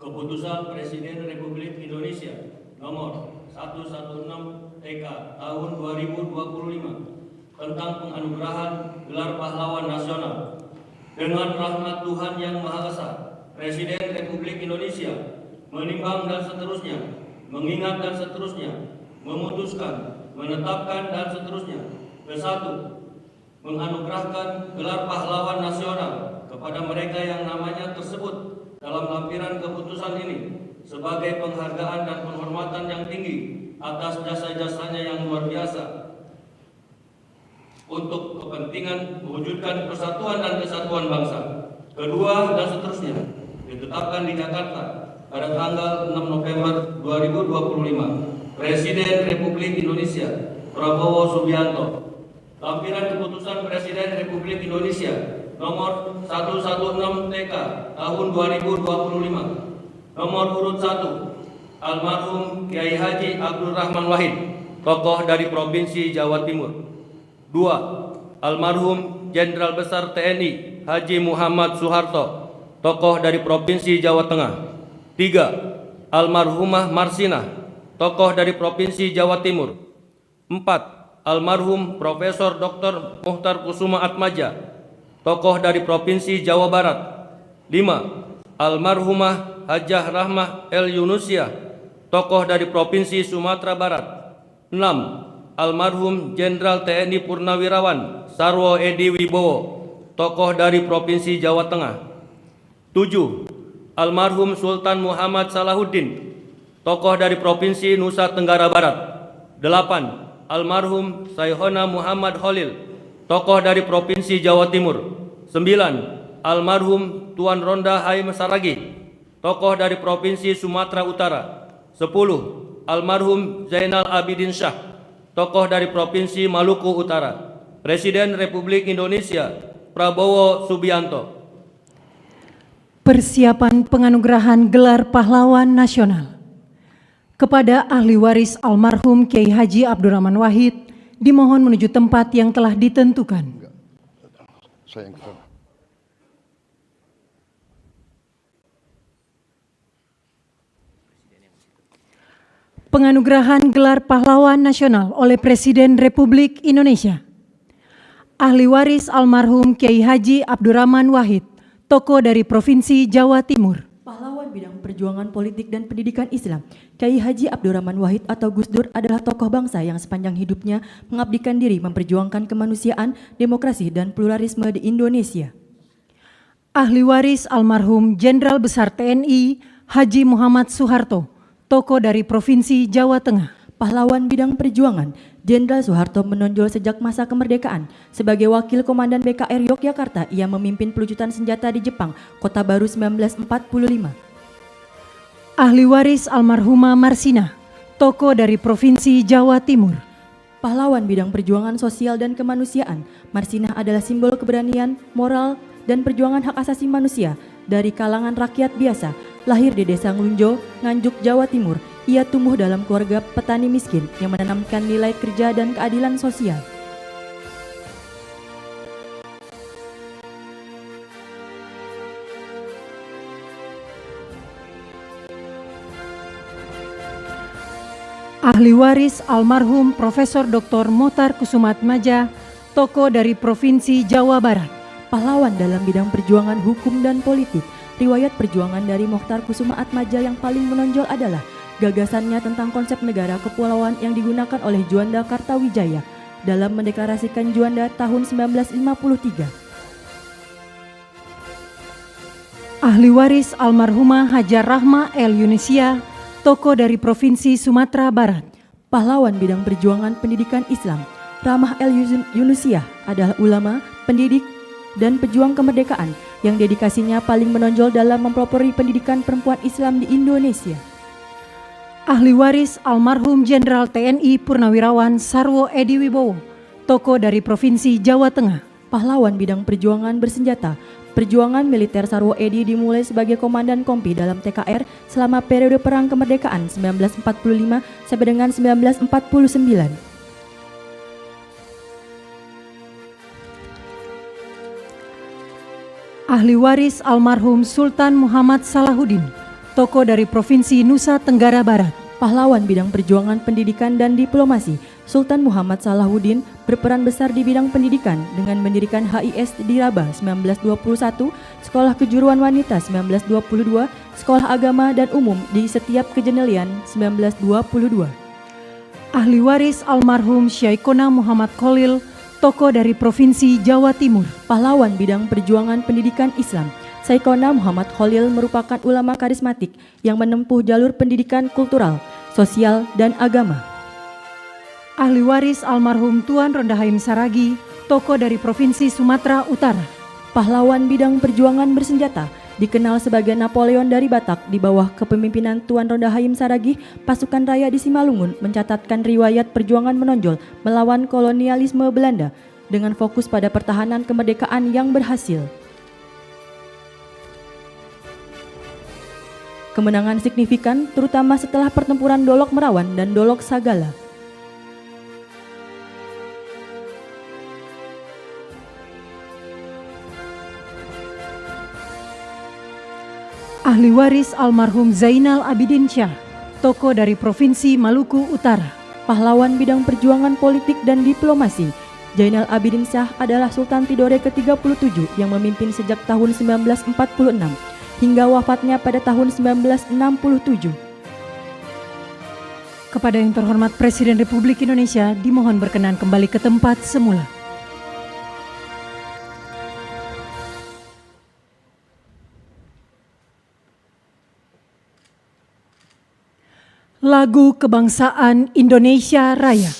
Keputusan Presiden Republik Indonesia nomor 116 TK tahun 2025 tentang penganugerahan gelar pahlawan nasional. Dengan rahmat Tuhan Yang Maha Esa, Presiden Republik Indonesia menimbang dan seterusnya, mengingat dan seterusnya, memutuskan, menetapkan dan seterusnya. Ke-1, menganugerahkan gelar pahlawan nasional kepada mereka yang namanya tersebut dalam lampiran keputusan ini sebagai penghargaan dan penghormatan yang tinggi atas jasa-jasanya yang luar biasa untuk kepentingan mewujudkan persatuan dan kesatuan bangsa. Kedua, dan seterusnya ditetapkan di Jakarta pada tanggal 6 November 2025. Presiden Republik Indonesia Prabowo Subianto. Lampiran keputusan Presiden Republik Indonesia nomor 116 TK tahun 2025. Nomor urut 1, almarhum Kiai Haji Abdul Rahman Wahid, tokoh dari Provinsi Jawa Timur. 2, almarhum Jenderal Besar TNI Haji Muhammad Soeharto, tokoh dari Provinsi Jawa Tengah. 3, almarhumah Marsinah, tokoh dari Provinsi Jawa Timur. 4, almarhum Profesor Dr. Muhtar Kusuma Atmaja, tokoh dari Provinsi Jawa Barat. 5, almarhumah Hajah Rahmah El Yunusia, tokoh dari Provinsi Sumatera Barat. 6, almarhum Jenderal TNI Purnawirawan Sarwo Edi Wibowo, tokoh dari Provinsi Jawa Tengah. 7, almarhum Sultan Muhammad Salahuddin, tokoh dari Provinsi Nusa Tenggara Barat. 8, almarhum Sayhona Muhammad Khalil, tokoh dari Provinsi Jawa Timur. 9, almarhum Tuan Ronda Haim Saragih, tokoh dari Provinsi Sumatera Utara. 10, almarhum Zainal Abidin Shah, tokoh dari Provinsi Maluku Utara. Presiden Republik Indonesia Prabowo Subianto. Persiapan penganugerahan gelar pahlawan nasional kepada ahli waris almarhum Kiai Haji Abdurrahman Wahid dimohon menuju tempat yang telah ditentukan. Saya yang kesana. Penganugerahan gelar pahlawan nasional oleh Presiden Republik Indonesia. Ahli waris almarhum Kiai Haji Abdurrahman Wahid, tokoh dari Provinsi Jawa Timur. Pahlawan bidang perjuangan politik dan pendidikan Islam, Kiai Haji Abdurrahman Wahid atau Gus Dur adalah tokoh bangsa yang sepanjang hidupnya mengabdikan diri memperjuangkan kemanusiaan, demokrasi, dan pluralisme di Indonesia. Ahli waris almarhum Jenderal Besar TNI Haji Muhammad Soeharto, tokoh dari Provinsi Jawa Tengah. Pahlawan bidang perjuangan, Jenderal Soeharto menonjol sejak masa kemerdekaan. Sebagai wakil komandan BKR Yogyakarta, ia memimpin pelucutan senjata di Jepang, Kota Baru 1945. Ahli waris almarhumah Marsinah, tokoh dari Provinsi Jawa Timur. Pahlawan bidang perjuangan sosial dan kemanusiaan, Marsinah adalah simbol keberanian, moral, dan perjuangan hak asasi manusia dari kalangan rakyat biasa. Lahir di Desa Nglunjo, Nganjuk, Jawa Timur, ia tumbuh dalam keluarga petani miskin yang menanamkan nilai kerja dan keadilan sosial. Ahli waris almarhum Profesor Dr. Muhtar Kusuma Atmaja, tokoh dari Provinsi Jawa Barat. Pahlawan dalam bidang perjuangan hukum dan politik. Riwayat perjuangan dari Mokhtar Kusuma Atmaja yang paling menonjol adalah gagasannya tentang konsep negara kepulauan yang digunakan oleh Juanda Kartawijaya dalam mendeklarasikan Juanda tahun 1953. Ahli waris almarhumah Hajah Rahmah El Yunusia, tokoh dari Provinsi Sumatera Barat. Pahlawan bidang perjuangan pendidikan Islam, Rahmah El Yunusia adalah ulama, pendidik, dan pejuang kemerdekaan yang dedikasinya paling menonjol dalam mempelopori pendidikan perempuan Islam di Indonesia. Ahli waris almarhum Jenderal TNI Purnawirawan Sarwo Edi Wibowo, tokoh dari Provinsi Jawa Tengah. Pahlawan bidang perjuangan bersenjata, perjuangan militer Sarwo Edi dimulai sebagai komandan kompi dalam TKR selama periode Perang Kemerdekaan 1945 sampai dengan 1949. Ahli waris almarhum Sultan Muhammad Salahuddin, tokoh dari Provinsi Nusa Tenggara Barat. Pahlawan bidang perjuangan pendidikan dan diplomasi, Sultan Muhammad Salahuddin berperan besar di bidang pendidikan dengan mendirikan HIS di Rabah 1921, Sekolah Kejuruan Wanita 1922, Sekolah Agama dan Umum di setiap Kejenelian 1922. Ahli waris almarhum Syaikona Muhammad Khalil, tokoh dari Provinsi Jawa Timur. Pahlawan bidang perjuangan pendidikan Islam, Syaikona Muhammad Khalil merupakan ulama karismatik yang menempuh jalur pendidikan kultural, sosial, dan agama. Ahli waris almarhum Tuan Rondahaim Saragi, tokoh dari Provinsi Sumatera Utara. Pahlawan bidang perjuangan bersenjata, dikenal sebagai Napoleon dari Batak di bawah kepemimpinan Tuan Rondahaim Saragi, pasukan raya di Simalungun mencatatkan riwayat perjuangan menonjol melawan kolonialisme Belanda dengan fokus pada pertahanan kemerdekaan yang berhasil. Kemenangan signifikan terutama setelah pertempuran Dolok Merawan dan Dolok Sagala. Ahli waris almarhum Zainal Abidin Syah, tokoh dari Provinsi Maluku Utara. Pahlawan bidang perjuangan politik dan diplomasi, Zainal Abidin Syah adalah Sultan Tidore ke-37 yang memimpin sejak tahun 1946 hingga wafatnya pada tahun 1967. Kepada yang terhormat Presiden Republik Indonesia, dimohon berkenan kembali ke tempat semula. Lagu Kebangsaan Indonesia Raya.